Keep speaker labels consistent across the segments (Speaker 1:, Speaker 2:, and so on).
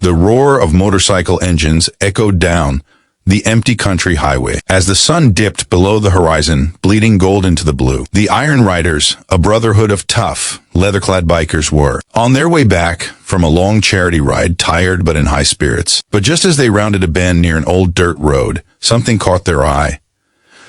Speaker 1: The roar of motorcycle engines echoed down the empty country highway. As the sun dipped below the horizon, bleeding gold into the blue, the Iron Riders, a brotherhood of tough, leather-clad bikers, were on their way back from a long charity ride, tired but in high spirits. But just as they rounded a bend near an old dirt road, something caught their eye.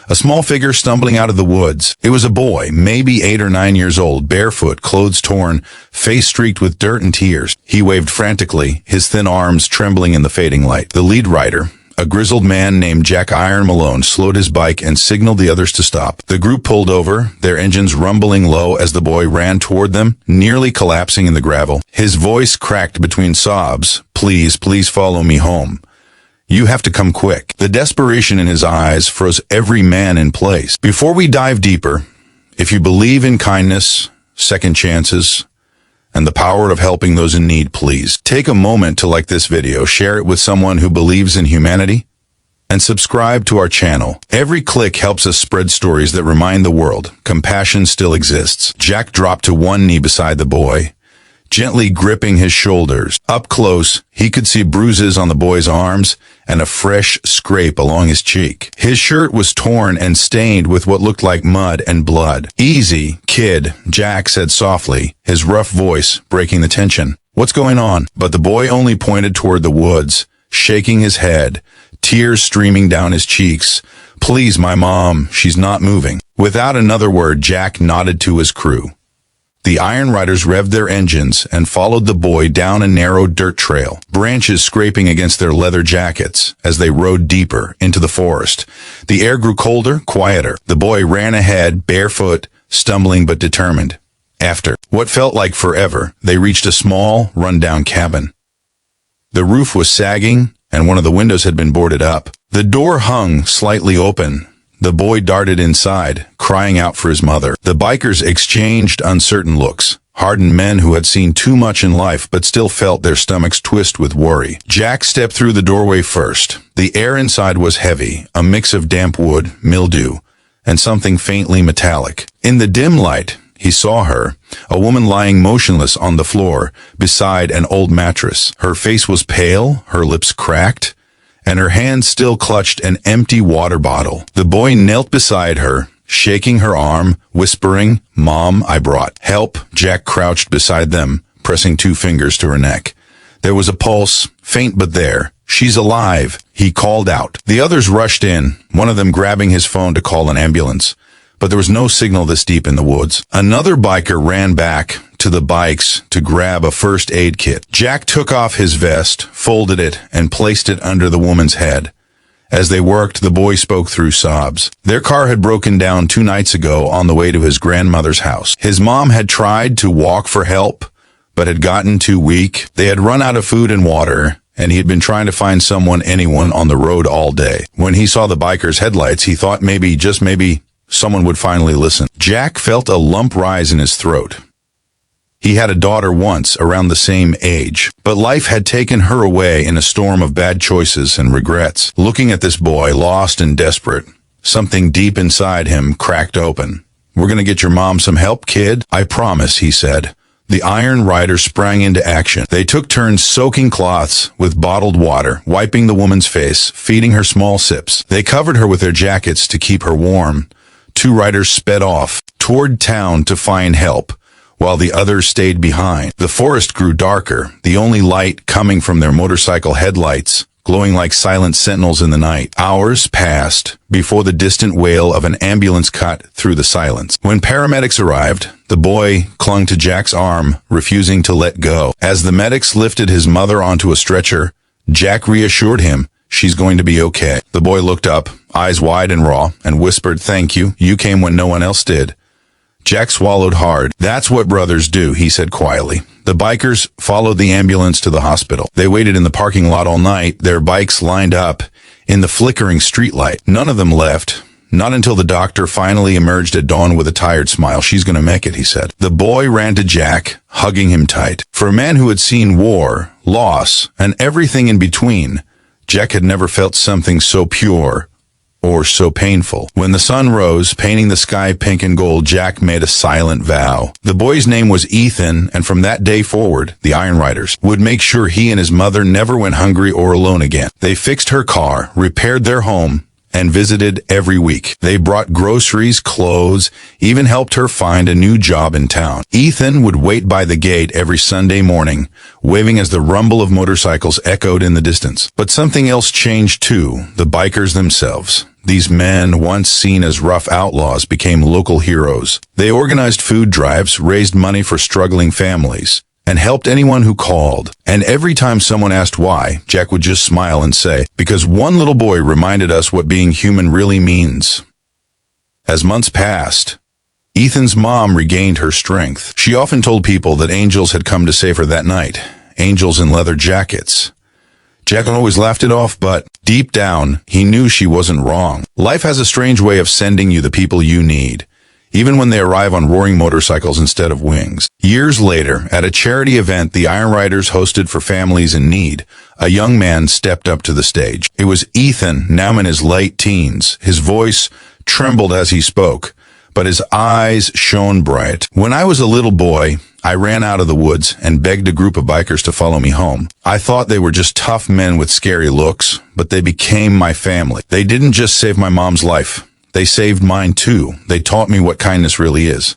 Speaker 1: A small figure stumbling out of the woods. It was a boy, maybe 8 or 9 years old, barefoot, clothes torn, face streaked with dirt and tears. He waved frantically, his thin arms trembling in the fading light. The lead rider, a grizzled man named Jack Iron Malone, slowed his bike and signaled the others to stop. The group pulled over, their engines rumbling low as the boy ran toward them, nearly collapsing in the gravel. His voice cracked between sobs. "Please, please follow me home. You have to come quick." The desperation in his eyes froze every man in place. Before we dive deeper, if you believe in kindness, second chances, and the power of helping those in need, please take a moment to like this video, share it with someone who believes in humanity, and subscribe to our channel. Every click helps us spread stories that remind the world compassion still exists. Jack dropped to one knee beside the boy, gently gripping his shoulders. Up close, he could see bruises on the boy's arms and a fresh scrape along his cheek. His shirt was torn and stained with what looked like mud and blood. "Easy, kid," Jack said softly, his rough voice breaking the tension. "What's going on?" But the boy only pointed toward the woods, shaking his head, tears streaming down his cheeks. "Please, my mom, she's not moving." Without another word, Jack nodded to his crew. The Iron Riders revved their engines and followed the boy down a narrow dirt trail, branches scraping against their leather jackets as they rode deeper into the forest. The air grew colder, quieter. The boy ran ahead, barefoot, stumbling but determined. After what felt like forever, they reached a small, run-down cabin. The roof was sagging, and one of the windows had been boarded up. The door hung slightly open. The boy darted inside, crying out for his mother. The bikers exchanged uncertain looks, hardened men who had seen too much in life but still felt their stomachs twist with worry. Jack stepped through the doorway first. The air inside was heavy, a mix of damp wood, mildew, and something faintly metallic. In the dim light, he saw her, a woman lying motionless on the floor beside an old mattress. Her face was pale, her lips cracked, and her hand still clutched an empty water bottle. The boy knelt beside her, shaking her arm, whispering, "Mom, I brought help." Jack crouched beside them, pressing 2 fingers to her neck. There was a pulse, faint but there. "She's alive," he called out. The others rushed in, one of them grabbing his phone to call an ambulance. But there was no signal this deep in the woods. Another biker ran back to the bikes to grab a first aid kit. Jack took off his vest, folded it, and placed it under the woman's head. As they worked, the boy spoke through sobs. Their car had broken down 2 nights ago on the way to his grandmother's house. His mom had tried to walk for help, but had gotten too weak. They had run out of food and water, and he had been trying to find anyone on the road all day. When he saw the bikers' headlights, he thought maybe, just maybe, someone would finally listen. Jack felt a lump rise in his throat. He had a daughter once, around the same age, but life had taken her away in a storm of bad choices and regrets. Looking at this boy, lost and desperate, something deep inside him cracked open. "We're gonna get your mom some help, kid. I promise," he said. The Iron Riders sprang into action. They took turns soaking cloths with bottled water, wiping the woman's face, feeding her small sips. They covered her with their jackets to keep her warm. 2 riders sped off toward town to find help, while the others stayed behind. The forest grew darker, the only light coming from their motorcycle headlights, glowing like silent sentinels in the night. Hours passed before the distant wail of an ambulance cut through the silence. When paramedics arrived, the boy clung to Jack's arm, refusing to let go. As the medics lifted his mother onto a stretcher, Jack reassured him, "She's going to be okay." The boy looked up, eyes wide and raw, and whispered, "Thank you. You came when no one else did." Jack swallowed hard. "That's what brothers do," he said quietly. The bikers followed the ambulance to the hospital. They waited in the parking lot all night, their bikes lined up in the flickering streetlight. None of them left, not until the doctor finally emerged at dawn with a tired smile. "She's gonna make it," he said. The boy ran to Jack, hugging him tight. For a man who had seen war, loss, and everything in between, Jack had never felt something so pure or so painful. When the sun rose, painting the sky pink and gold, Jack made a silent vow. The boy's name was Ethan, and from that day forward, the Iron Riders would make sure he and his mother never went hungry or alone again. They fixed her car, repaired their home, and visited every week. They brought groceries, clothes, even helped her find a new job in town. Ethan would wait by the gate every Sunday morning, waving as the rumble of motorcycles echoed in the distance. But something else changed too, the bikers themselves. These men, once seen as rough outlaws, became local heroes. They organized food drives, raised money for struggling families, and helped anyone who called. And every time someone asked why, Jack would just smile and say, "Because one little boy reminded us what being human really means." As months passed, Ethan's mom regained her strength. She often told people that angels had come to save her that night, angels in leather jackets. Jack always laughed it off, but deep down, he knew she wasn't wrong. Life has a strange way of sending you the people you need, even when they arrive on roaring motorcycles instead of wings. Years later, at a charity event the Iron Riders hosted for families in need, a young man stepped up to the stage. It was Ethan, now in his late teens. His voice trembled as he spoke, but his eyes shone bright. "When I was a little boy, I ran out of the woods and begged a group of bikers to follow me home. I thought they were just tough men with scary looks, but they became my family. They didn't just save my mom's life. They saved mine too. They taught me what kindness really is."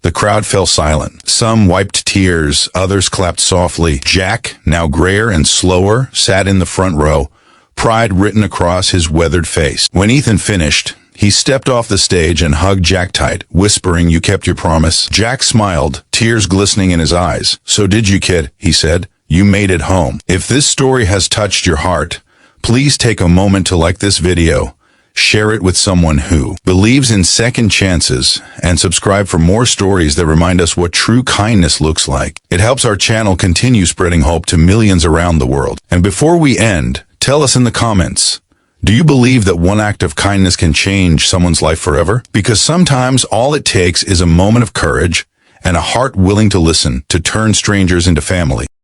Speaker 1: The crowd fell silent. Some wiped tears, others clapped softly. Jack, now grayer and slower, sat in the front row, pride written across his weathered face. When Ethan finished, he stepped off the stage and hugged Jack tight, whispering, "You kept your promise." Jack smiled, tears glistening in his eyes. "So did you, kid," he said. "You made it home." If this story has touched your heart, please take a moment to like this video, share it with someone who believes in second chances, and subscribe for more stories that remind us what true kindness looks like. It helps our channel continue spreading hope to millions around the world. And before we end, tell us in the comments, do you believe that one act of kindness can change someone's life forever? Because sometimes all it takes is a moment of courage and a heart willing to listen to turn strangers into family.